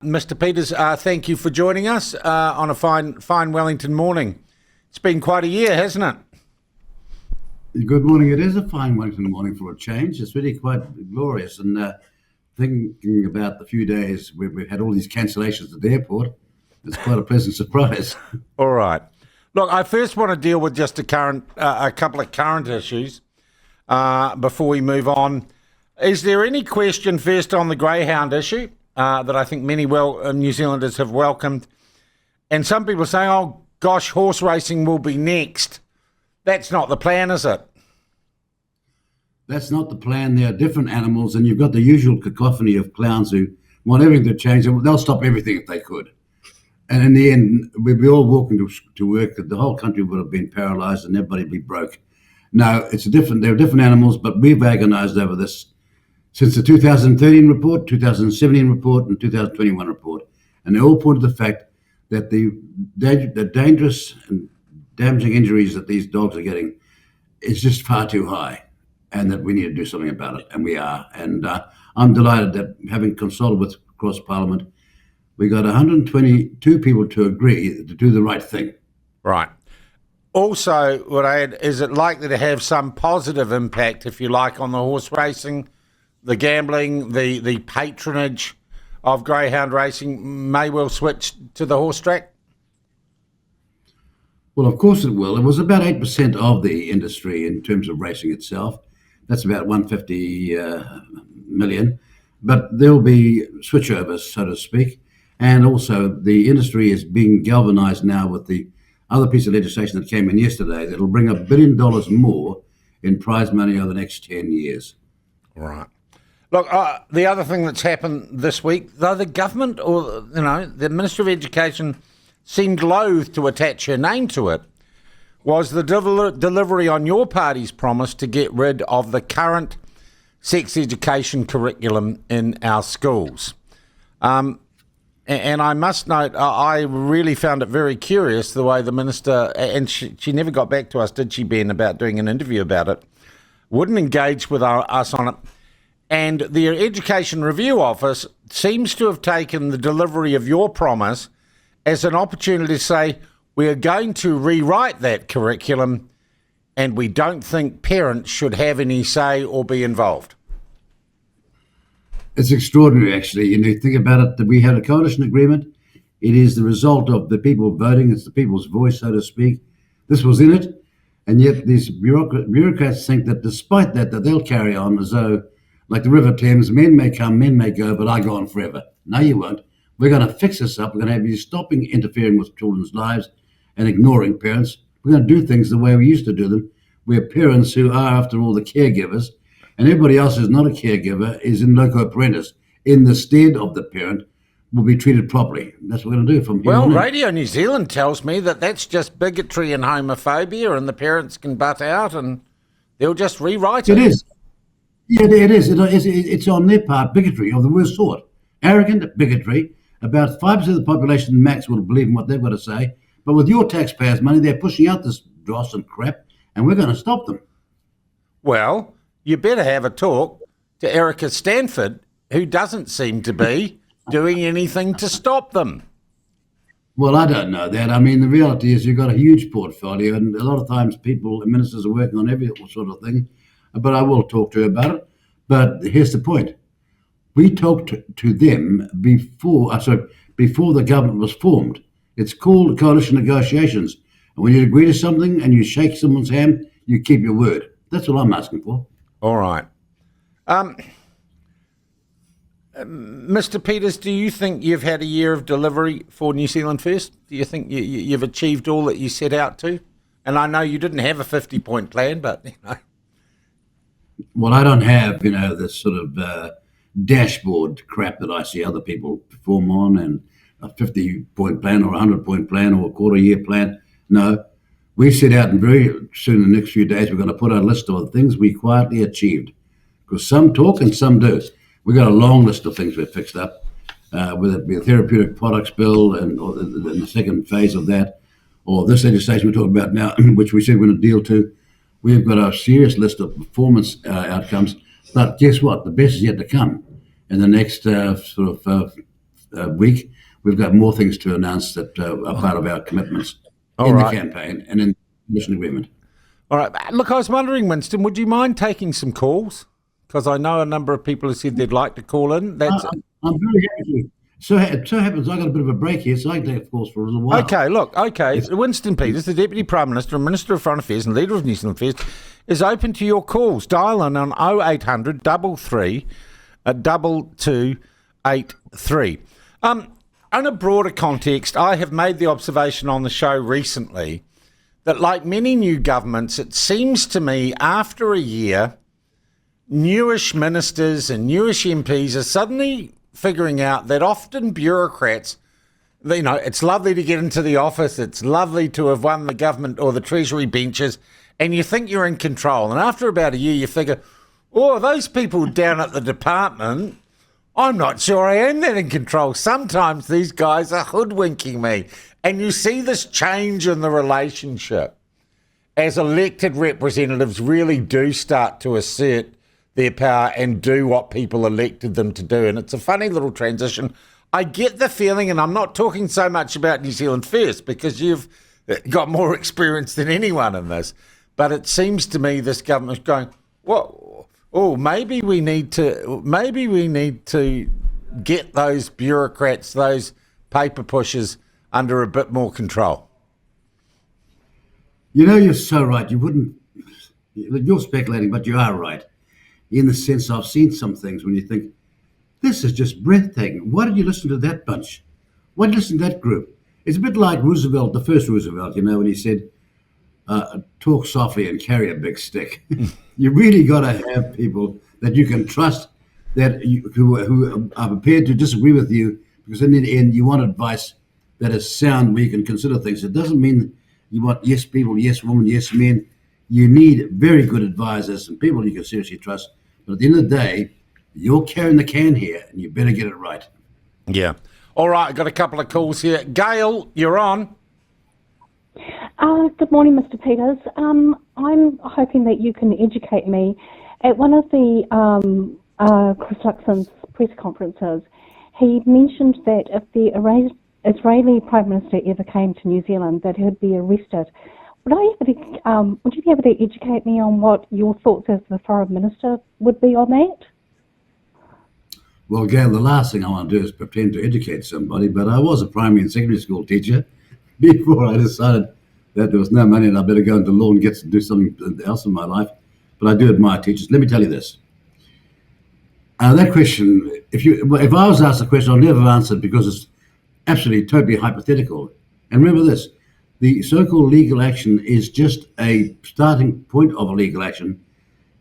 Mr. Peters, thank you for joining us on a fine Wellington morning. It's been quite a year, hasn't it? Good morning. It is a fine Wellington morning for a change. It's really quite glorious. And thinking about the few days where we've had all these cancellations at the airport, it's quite a pleasant surprise. All right. Look, I first want to deal with just a couple of current issues before we move on. Is there any question first on the greyhound issue that I think many New Zealanders have welcomed? And some people say, oh, gosh, horse racing will be next. That's not the plan, is it? That's not the plan. There are different animals, and you've got the usual cacophony of clowns who want everything to change. They'll stop everything if they could. And in the end, we'd be all walking to work, the whole country would have been paralysed and everybody would be broke. No, there are different animals, but we've agonised over this since the 2013 report, 2017 report, and 2021 report. And they all point to the fact that the dangerous and damaging injuries that these dogs are getting is just far too high, and that we need to do something about it, and we are. And I'm delighted that, having consulted with across Parliament, we got 122 people to agree to do the right thing. Right. Also, what I add, is it likely to have some positive impact, if you like, on the horse racing, the gambling, the patronage of greyhound racing may well switch to the horse track? Well, of course it will. It was about 8% of the industry in terms of racing itself. That's about 150 million. But there'll be switchovers, so to speak. And also the industry is being galvanised now with the other piece of legislation that came in yesterday that'll bring $1 billion more in prize money over the next 10 years. Right. Look, the other thing that's happened this week, though the government or, the Minister of Education seemed loath to attach her name to it, was the delivery on your party's promise to get rid of the current sex education curriculum in our schools. And I must note, I really found it very curious the way the minister, and she never got back to us, did she, Ben, about doing an interview about it, wouldn't engage with us on it. And the Education Review Office seems to have taken the delivery of your promise as an opportunity to say, we are going to rewrite that curriculum and we don't think parents should have any say or be involved. It's extraordinary, actually. You think about it, that we had a coalition agreement. It is the result of the people voting. It's the people's voice, so to speak. This was in it. And yet these bureaucrats think that despite that they'll carry on as though, like the River Thames, men may come, men may go, but I go on forever. No, you won't. We're going to fix this up. We're going to have you stopping interfering with children's lives and ignoring parents. We're going to do things the way we used to do them. We're parents who are, after all, the caregivers. And everybody else who's not a caregiver is in loco parentis, in the stead of the parent, will be treated properly. That's what we're going to do from here on in. Radio New Zealand tells me that that's just bigotry and homophobia, and the parents can butt out and they'll just rewrite it. It is. Yeah, it is. It's on their part bigotry of the worst sort. Arrogant bigotry. About 5% of the population max will believe in what they've got to say. But with your taxpayers' money, they're pushing out this dross and crap, and we're going to stop them. Well, you better have a talk to Erica Stanford, who doesn't seem to be doing anything to stop them. Well, I don't know that. I mean, the reality is you've got a huge portfolio, and a lot of times ministers are working on every sort of thing, but I will talk to her about it. But here's the point. We talked to them before the government was formed. It's called coalition negotiations. And when you agree to something and you shake someone's hand, you keep your word. That's what I'm asking for. All right. Mr. Peters, do you think you've had a year of delivery for New Zealand First? Do you think you've achieved all that you set out to? And I know you didn't have a 50-point plan, but, Well, I don't have, this sort of dashboard crap that I see other people perform on, and a 50-point plan or a 100-point plan or a quarter-year plan. No, we set out, and very soon in the next few days, we're going to put out a list of things we quietly achieved. Because some talk and some do. We've got a long list of things we've fixed up, whether it be a therapeutic products bill or the second phase of that, or this legislation we're talking about now, which we said we're going to deal to. We've got a serious list of performance outcomes. But guess what? The best is yet to come in the next week, we've got more things to announce that are part of our commitments All in right. the campaign and in the mission agreement. All right. Look, I was wondering, Winston, would you mind taking some calls? Because I know a number of people have said they'd like to call in. That's I'm very happy to. So it so happens I got a bit of a break here, so I can take calls for a little while. okay. Look, okay. It's- Winston Peters, the Deputy Prime Minister and Minister of Foreign Affairs and leader of New Zealand Affairs, is open to your calls. Dial in on 0800 33 2283. In a broader context, I have made the observation on the show recently that, like many new governments, it seems to me after a year, newish ministers and newish MPs are suddenly figuring out that often bureaucrats, it's lovely to get into the office, it's lovely to have won the government or the Treasury benches, and you think you're in control. And after about a year, you figure, oh, those people down at the department, I'm not sure I am that in control. Sometimes these guys are hoodwinking me. And you see this change in the relationship as elected representatives really do start to assert their power and do what people elected them to do. And it's a funny little transition. I get the feeling, and I'm not talking so much about New Zealand First because you've got more experience than anyone in this, but it seems to me this government's going, well, oh, maybe we need to get those bureaucrats, those paper pushers under a bit more control. You're so right. You're speculating, but you are right. In the sense I've seen some things when you think, this is just breathtaking. Why did you listen to that bunch? Why did you listen to that group? It's a bit like Roosevelt, the first Roosevelt, when he said, talk softly and carry a big stick. You really got to have people that you can trust, who are prepared to disagree with you, because in the end, you want advice that is sound where you can consider things. It doesn't mean you want yes people, yes women, yes men. You need very good advisors and people you can seriously trust. But at the end of the day, you're carrying the can here, and you better get it right. Yeah. All right, I've got a couple of calls here. Gail, you're on. Good morning, Mr. Peters. I'm hoping that you can educate me. At one of the Chris Luxon's press conferences, he mentioned that if the Israeli Prime Minister ever came to New Zealand, that he would be arrested. Would you be able to educate me on what your thoughts as the Foreign Minister would be on that? Well, Gail, the last thing I want to do is pretend to educate somebody, but I was a primary and secondary school teacher before I decided that there was no money and I better go into law and get to do something else in my life. But I do admire teachers. Let me tell you this. That question, if I was asked a question, I'll never answer it because it's absolutely, totally hypothetical. And remember this, the so-called legal action is just a starting point of a legal action.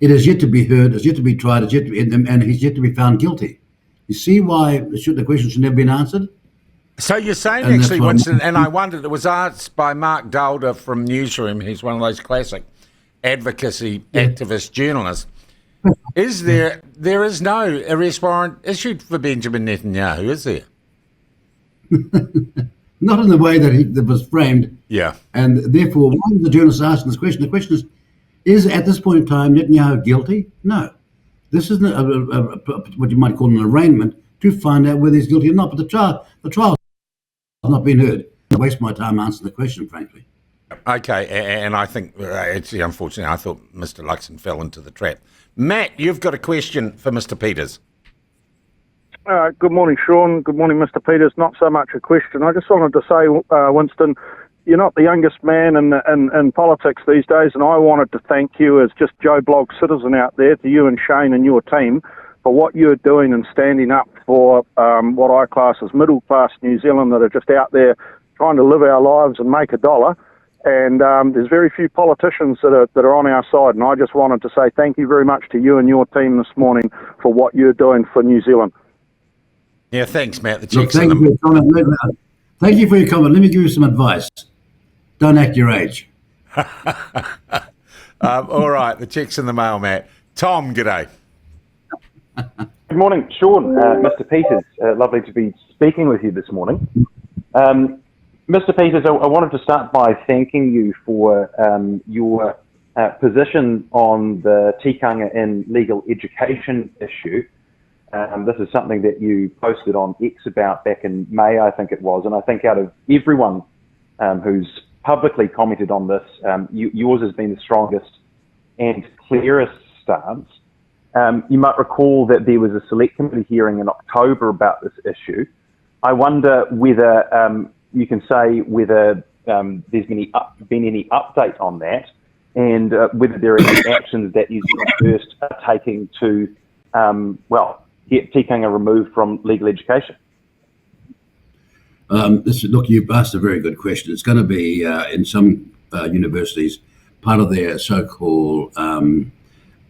It is yet to be heard, it's yet to be tried, and he's yet to be found guilty. You see why the question should never been answered? So you're saying, actually, Winston, and I wondered, it was asked by Mark Dulder from Newsroom. He's one of those classic advocacy activist journalists. There is no arrest warrant issued for Benjamin Netanyahu, is there? Not in the way that was framed. Yeah. And therefore, why is the journalist asking this question? The question is at this point in time Netanyahu guilty? No. This isn't what you might call an arraignment to find out whether he's guilty or not. But the trial has not been heard. I waste my time answering the question, frankly. Okay, and I think, actually, unfortunately, I thought Mr. Luxon fell into the trap. Matt, you've got a question for Mr. Peters. Good morning, Sean. Good morning, Mr. Peters. Not so much a question. I just wanted to say, Winston, you're not the youngest man in politics these days, and I wanted to thank you as just Joe Blogg citizen out there, to you and Shane and your team, for what you're doing and standing up for what I class as middle-class New Zealand that are just out there trying to live our lives and make a dollar. And there's very few politicians that are on our side, and I just wanted to say thank you very much to you and your team this morning for what you're doing for New Zealand. Yeah, thanks, Matt. Thank you for your comment. Let me give you some advice. Don't act your age. All right, the check's in the mail, Matt. Tom, g'day. Good morning, Sean, Mr. Peters. Lovely to be speaking with you this morning. Mr. Peters, I wanted to start by thanking you for your position on the tikanga in legal education issue. This is something that you posted on X about back in May, I think it was. And I think out of everyone who's publicly commented on this, yours has been the strongest and clearest stance. You might recall that there was a select committee hearing in October about this issue. I wonder whether you can say whether there's been any update on that, and whether there are any actions that New Zealand First are taking to, get tikanga removed from legal education. Look, you've asked a very good question. It's going to be in some universities part of their so-called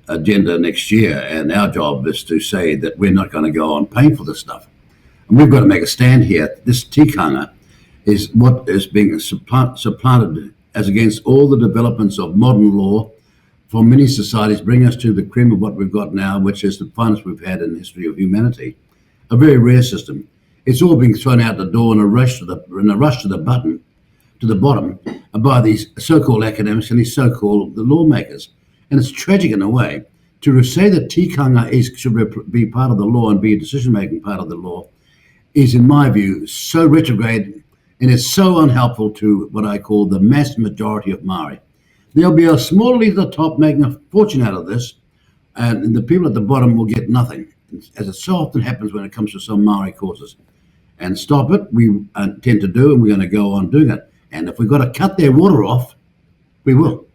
agenda next year, and our job is to say that we're not going to go on paying for this stuff. And we've got to make a stand here. This tikanga is what is being supplanted as against all the developments of modern law from many societies, bring us to the cream of what we've got now, which is the finest we've had in the history of humanity. A very rare system. It's all being thrown out the door in a rush to the bottom by these so-called academics and these so-called the lawmakers. And it's tragic in a way to say that tikanga should be part of the law and be a decision-making part of the law is, in my view, so retrograde, and it's so unhelpful to what I call the mass majority of Maori. There'll be a small elite at the top making a fortune out of this, and the people at the bottom will get nothing, as it so often happens when it comes to some Maori causes. And stop it, we intend to do, and we're going to go on doing it. And if we've got to cut their water off, we will.